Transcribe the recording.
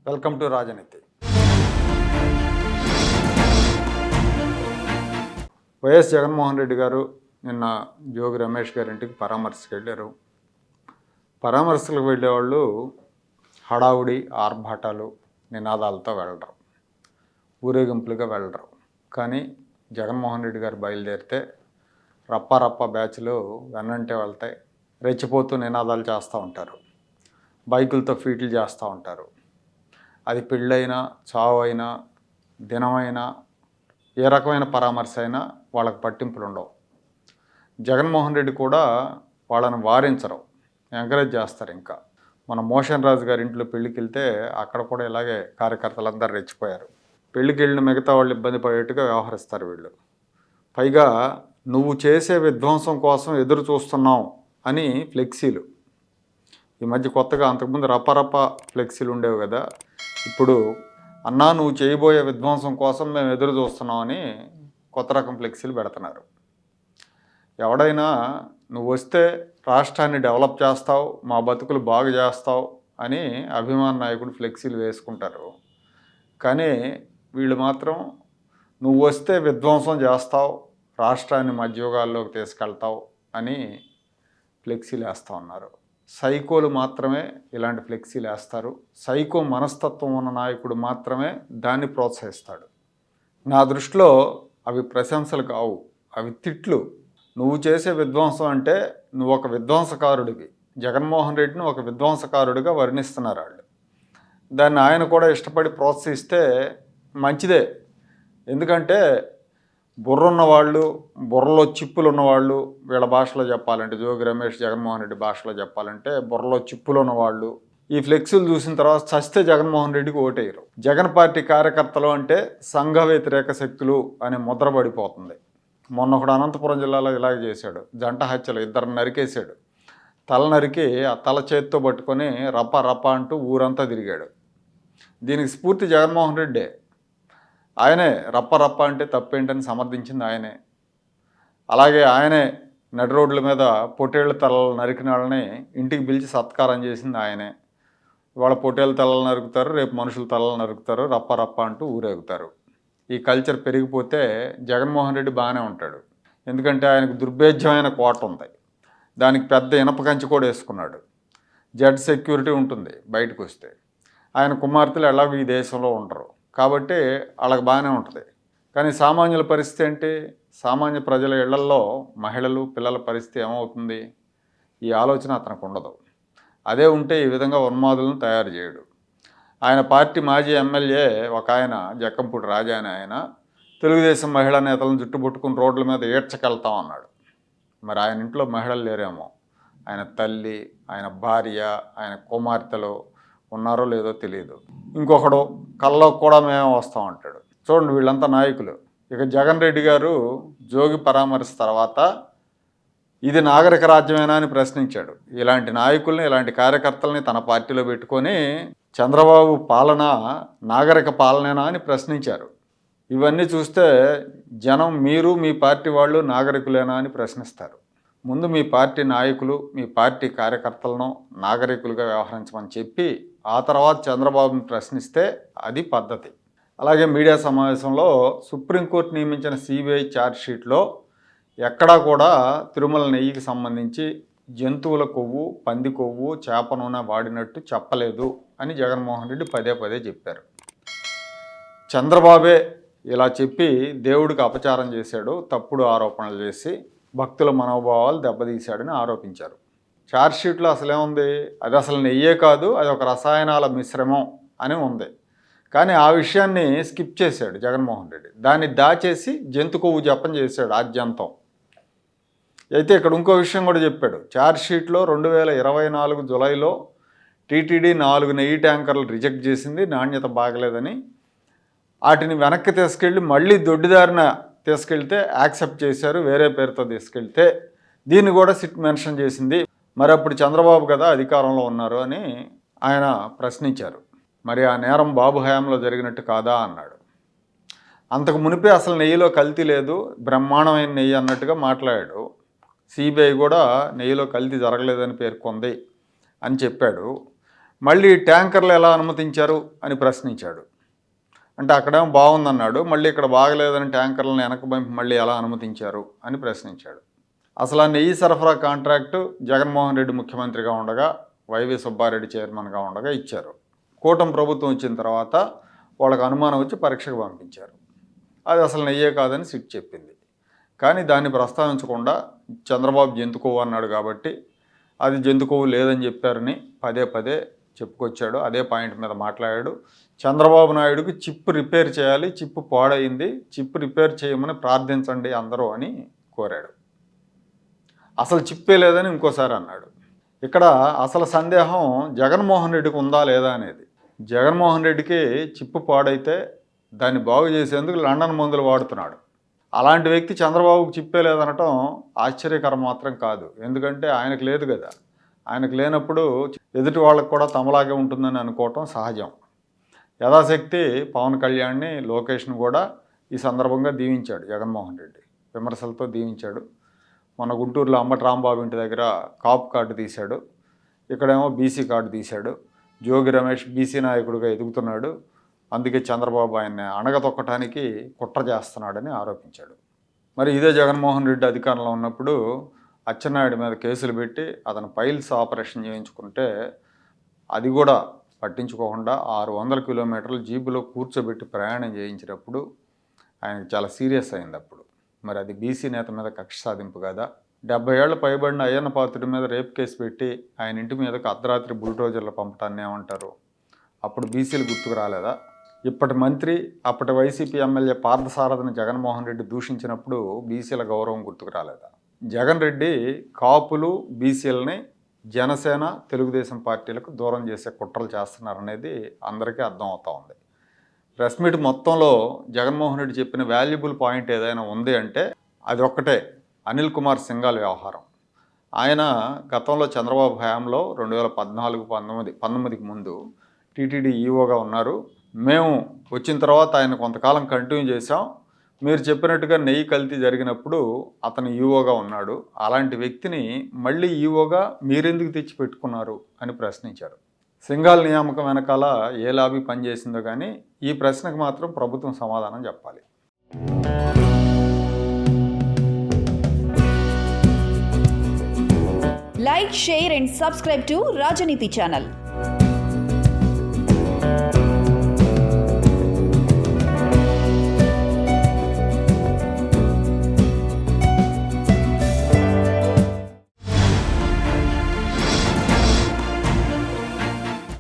Welcome to రాజనీతి. YS Jaganmohan Reddy గారు నిన్న జోగి రమేష్ గారింటికి పరామర్శకు వెళ్ళారు. పరామర్శలకు వెళ్ళేవాళ్ళు హడావుడి, ఆర్భాటాలు, నినాదాలతో వెళ్ళరు, ఊరేగింపులుగా వెళ్ళరు. కానీ జగన్మోహన్ రెడ్డి గారు బయలుదేరితే రప్ప బ్యాచ్లు వెన్నంటే వెళ్తాయి, రెచ్చిపోతూ నినాదాలు చేస్తూ ఉంటారు, బైకులతో ఫీట్లు చేస్తూ ఉంటారు. అది పెళ్ళైనా, చావు అయినా, దినమైనా, ఏ రకమైన పరామర్శ అయినా వాళ్ళకి పట్టింపులు ఉండవు. జగన్మోహన్ రెడ్డి కూడా వాళ్ళని వారించరు, ఎంకరేజ్ చేస్తారు. ఇంకా మన మోషన్ రాజు గారి ఇంట్లో పెళ్ళికి వెళ్తే అక్కడ కూడా ఇలాగే కార్యకర్తలందరూ రెచ్చిపోయారు. పెళ్ళికి వెళ్ళిన మిగతా వాళ్ళు ఇబ్బంది పడేట్టుగా వ్యవహరిస్తారు వీళ్ళు. పైగా నువ్వు చేసే విధ్వంసం కోసం ఎదురు చూస్తున్నాం అని ఫ్లెక్సీలు. ఈ మధ్య కొత్తగా, అంతకుముందు రప్ప ఫ్లెక్సీలు ఉండేవి కదా, ఇప్పుడు అన్నా నువ్వు చేయబోయే విధ్వంసం కోసం మేము ఎదురు చూస్తున్నామని కొత్త రకం ఫ్లెక్సీలు పెడుతున్నారు. ఎవడైనా నువ్వు వస్తే రాష్ట్రాన్ని డెవలప్ చేస్తావు, మా బతుకులు బాగు చేస్తావు అని అభిమాన నాయకుడు ఫ్లెక్సీలు వేసుకుంటారు. కానీ వీళ్ళు మాత్రం నువ్వు వస్తే విధ్వంసం చేస్తావు, రాష్ట్రాన్ని మధ్యయుగాల్లోకి తీసుకెళ్తావు అని ఫ్లెక్సీలు వేస్తూ ఉన్నారు. సైకోలు మాత్రమే ఇలాంటి ఫ్లెక్సీలు వేస్తారు. సైకో మనస్తత్వం ఉన్న నాయకుడు మాత్రమే దాన్ని ప్రోత్సహిస్తాడు. నా దృష్టిలో అవి ప్రశంసలు కావు, అవి తిట్లు. నువ్వు చేసే విధ్వంసం అంటే నువ్వు ఒక విధ్వంసకారుడివి. జగన్మోహన్ రెడ్డిని ఒక విధ్వంసకారుడిగా వర్ణిస్తున్నారు వాళ్ళు. దాన్ని ఆయన కూడా ఇష్టపడి ప్రోత్సహిస్తే మంచిదే. ఎందుకంటే బుర్రున్నవాళ్ళు, బుర్రలో చిప్పులు ఉన్నవాళ్ళు, వీళ్ళ భాషలో చెప్పాలంటే, జోగి రమేష్ జగన్మోహన్ రెడ్డి భాషలో చెప్పాలంటే బుర్రలో చిప్పులు ఉన్నవాళ్ళు ఈ ఫ్లెక్సీలు చూసిన తర్వాత చస్తే జగన్మోహన్ రెడ్డికి ఓటేయరు. జగన్ పార్టీ కార్యకర్తలు అంటే సంఘ వ్యతిరేక శక్తులు అని ముద్ర పడిపోతుంది. మొన్న ఒకడు అనంతపురం జిల్లాలో ఇలాగే చేశాడు. జంట హత్యలు, ఇద్దరిని నరికేశాడు. తల నరికి ఆ తల చేతితో పట్టుకొని రప్ప అంటూ ఊరంతా తిరిగాడు. దీనికి స్ఫూర్తి జగన్మోహన్ రెడ్డే. ఆయనే రప్ప అంటే తప్పేంటని సమర్థించింది ఆయనే. అలాగే ఆయనే నడి రోడ్ల మీద పొట్టేళ్ల తలలు నరికిన వాళ్ళని ఇంటికి పిలిచి సత్కారం చేసింది ఆయనే. ఇవాళ పొట్టేళ్ళ తలలు నరుకుతారు, రేపు మనుషుల తలలు నరుకుతారు, రప్ప అంటూ ఊరేగుతారు. ఈ కల్చర్ పెరిగిపోతే జగన్మోహన్ రెడ్డి బాగానే ఉంటాడు. ఎందుకంటే ఆయనకు దుర్భేద్యమైన కోట ఉంది, దానికి పెద్ద ఇనప కంచి కూడా వేసుకున్నాడు. జెడ్ సెక్యూరిటీ ఉంటుంది బయటకు వస్తే. ఆయన కుమార్తెలు ఎలాగో ఈ దేశంలో ఉండరు కాబట్టి వాళ్ళకి బాగానే ఉంటుంది. కానీ సామాన్యుల పరిస్థితి ఏంటి? సామాన్య ప్రజల ఇళ్లల్లో మహిళలు, పిల్లల పరిస్థితి ఏమవుతుంది? ఈ ఆలోచన అతనికి ఉండదు. అదే ఉంటే ఈ విధంగా ఉన్మాదులను తయారు చేయడు. ఆయన పార్టీ మాజీ ఎమ్మెల్యే ఒక ఆయన, జక్కంపూడి రాజా అని ఆయన, తెలుగుదేశం మహిళా నేతలను జుట్టుబుట్టుకుని రోడ్ల మీద ఏడ్చకెళ్తాం అన్నాడు. మరి ఆయన ఇంట్లో మహిళలు లేరేమో, ఆయన తల్లి, ఆయన భార్య, ఆయన కుమార్తెలు ఉన్నారో లేదో తెలియదు. ఇంకొకడు కల్లో కూడా మేము వస్తాం అంటాడు. చూడండి, వీళ్ళంతా నాయకులు. ఇక జగన్ రెడ్డి గారు జోగి పరామర్శ తర్వాత ఇది నాగరిక రాజ్యమేనా అని ప్రశ్నించాడు. ఇలాంటి నాయకుల్ని, ఇలాంటి కార్యకర్తల్ని తన పార్టీలో పెట్టుకొని చంద్రబాబు పాలన నాగరిక పాలనేనా అని ప్రశ్నించారు. ఇవన్నీ చూస్తే జనం మీరు, మీ పార్టీ వాళ్ళు నాగరికులేనా అని ప్రశ్నిస్తారు. ముందు మీ పార్టీ నాయకులు, మీ పార్టీ కార్యకర్తలను నాగరికులుగా వ్యవహరించమని చెప్పి ఆ తర్వాత చంద్రబాబుని ప్రశ్నిస్తే అది పద్ధతి. అలాగే మీడియా సమావేశంలో సుప్రీంకోర్టు నియమించిన సిబిఐ ఛార్జ్షీట్లో ఎక్కడా కూడా తిరుమల నెయ్యికి సంబంధించి జంతువుల కొవ్వు, పంది కొవ్వు, చేప నూనె వాడినట్టు చెప్పలేదు అని జగన్మోహన్ రెడ్డి పదే చెప్పారు. చంద్రబాబే ఇలా చెప్పి దేవుడికి అపచారం చేశాడు, తప్పుడు ఆరోపణలు చేసి భక్తుల మనోభావాలు దెబ్బతీశాడని ఆరోపించారు. ఛార్జ్షీట్లో అసలేముంది? అది అసలు నెయ్యే కాదు, అది ఒక రసాయనాల మిశ్రమం అని ఉంది. కానీ ఆ విషయాన్ని స్కిప్ చేశాడు జగన్మోహన్ రెడ్డి. దాన్ని దాచేసి జంతు కొవ్వు జపం చేశాడు ఆద్యంతం. అయితే ఇక్కడ ఇంకో విషయం కూడా చెప్పాడు. ఛార్జ్షీట్లో 2024 జులైలో టీటీడీ 4 నెయ్యి ట్యాంకర్లు రిజెక్ట్ చేసింది, నాణ్యత బాగలేదని. వాటిని వెనక్కి తీసుకెళ్ళి మళ్ళీ దొడ్డిదారిన తీసుకెళ్తే యాక్సెప్ట్ చేశారు, వేరే పేరుతో తీసుకెళ్తే. దీన్ని కూడా సిట్ మెన్షన్ చేసింది. మరి అప్పుడు చంద్రబాబు కదా అధికారంలో ఉన్నారు అని ఆయన ప్రశ్నించారు. మరి ఆ నేరం బాబు హయాంలో జరిగినట్టు కాదా అన్నాడు. అంతకు మునిపే అసలు నెయ్యిలో కల్తీ లేదు, బ్రహ్మాండమైన నెయ్యి అన్నట్టుగా మాట్లాడాడు. సిబిఐ కూడా నెయ్యిలో కల్తీ జరగలేదని పేర్కొంది అని చెప్పాడు. మళ్ళీ ట్యాంకర్లు ఎలా అనుమతించారు అని ప్రశ్నించాడు. అంటే అక్కడేమో బాగుందన్నాడు, మళ్ళీ ఇక్కడ బాగలేదని ట్యాంకర్లను వెనక్కి పంపి మళ్ళీ ఎలా అనుమతించారు అని ప్రశ్నించాడు. అసలు ఆ నెయ్యి సరఫరా కాంట్రాక్టు జగన్మోహన్ రెడ్డి ముఖ్యమంత్రిగా ఉండగా, వైవి సుబ్బారెడ్డి చైర్మన్గా ఉండగా ఇచ్చారు. కూటమి ప్రభుత్వం వచ్చిన తర్వాత వాళ్ళకి అనుమానం వచ్చి పరీక్షకు పంపించారు. అది అసలు నెయ్యే కాదని సిట్ చెప్పింది. కానీ దాన్ని ప్రస్తావించకుండా చంద్రబాబు జంతు కొవ్వు అన్నాడు కాబట్టి అది జంతు కొవ్వు లేదని చెప్పారని పదే పదే చెప్పుకొచ్చాడు. అదే పాయింట్ మీద మాట్లాడాడు. చంద్రబాబు నాయుడుకి చిప్ రిపేర్ చేయాలి, చిప్ పాడైంది, చిప్ రిపేర్ చేయమని ప్రార్థించండి అందరూ అని కోరాడు. అసలు చిప్పే లేదని ఇంకోసారి అన్నాడు. ఇక్కడ అసలు సందేహం జగన్మోహన్ రెడ్డికి ఉందా లేదా అనేది. జగన్మోహన్ రెడ్డికి చిప్పు పాడైతే దాన్ని బాగు చేసేందుకు లండన్ మందులు వాడుతున్నాడు. అలాంటి వ్యక్తి చంద్రబాబుకు చిప్పే లేదనటం ఆశ్చర్యకరం మాత్రం కాదు. ఎందుకంటే ఆయనకు లేదు కదా. ఆయనకు లేనప్పుడు ఎదుటి వాళ్ళకు కూడా తమలాగే ఉంటుందని అనుకోవటం సహజం. యథాశక్తి పవన్ కళ్యాణ్ని, లోకేష్ను కూడా ఈ సందర్భంగా దీవించాడు జగన్మోహన్ రెడ్డి. విమర్శలతో దీవించాడు. మన గుంటూరులో అంబటి రాంబాబు ఇంటి దగ్గర కాపు కార్డు తీశాడు, ఇక్కడేమో బీసీ కార్డు తీశాడు. జోగి రమేష్ బీసీ నాయకుడిగా ఎదుగుతున్నాడు, అందుకే చంద్రబాబు ఆయన్ని అణగతొక్కటానికి కుట్ర చేస్తున్నాడని ఆరోపించాడు. మరి ఇదే జగన్మోహన్ రెడ్డి అధికారంలో ఉన్నప్పుడు అచ్చెన్నాయుడు మీద కేసులు పెట్టి అతను పైల్స్ ఆపరేషన్ చేయించుకుంటే అది కూడా పట్టించుకోకుండా 600 కిలోమీటర్లు జీబులో కూర్చోబెట్టి ప్రయాణం చేయించినప్పుడు ఆయనకు చాలా సీరియస్ అయింది అప్పుడు. మరి అది బీసీ నేత మీద కక్ష సాధింపు కదా. 70 ఏళ్ల పైబడిన అయ్యన్న పాత్రుడి మీద రేప్ కేసు పెట్టి ఆయన ఇంటి మీదకు అర్ధరాత్రి బుల్డోజర్లు పంపటాన్ని ఏమంటారు? అప్పుడు బీసీలు గుర్తుకు రాలేదా? ఇప్పటి మంత్రి, అప్పటి వైసీపీ ఎమ్మెల్యే పార్థసారథిని జగన్మోహన్ రెడ్డి దూషించినప్పుడు బీసీల గౌరవం గుర్తుకు రాలేదా? జగన్ రెడ్డి కాపులు, బీసీలని జనసేన, తెలుగుదేశం పార్టీలకు దూరం చేసే కుట్రలు చేస్తున్నారనేది అందరికీ అర్థం అవుతూ ఉంది. ప్రెస్ మీట్ మొత్తంలో జగన్మోహన్ రెడ్డి చెప్పిన వాల్యుబుల్ పాయింట్ ఏదైనా ఉంది అంటే అది ఒక్కటే, అనిల్ కుమార్ సింఘాల్ వ్యవహారం. ఆయన గతంలో చంద్రబాబు హయాంలో 2014-19కి ముందు టీటీడీ ఈఓగా ఉన్నారు. మేము వచ్చిన తర్వాత ఆయన కొంతకాలం కంటిన్యూ చేసాం. మీరు చెప్పినట్టుగా నెయ్యి కల్తీ జరిగినప్పుడు అతను ఈఓగా ఉన్నాడు. అలాంటి వ్యక్తిని మళ్ళీ ఈఓగా మీరెందుకు తెచ్చి పెట్టుకున్నారు అని ప్రశ్నించారు. సింఘాల్ నియామకం వెనకాల ఏ లాబీ పనిచేసిందో కానీ ఈ ప్రశ్నకు మాత్రం ప్రభుత్వం సమాధానం చెప్పాలి. Like, share and subscribe to Rajaniti channel.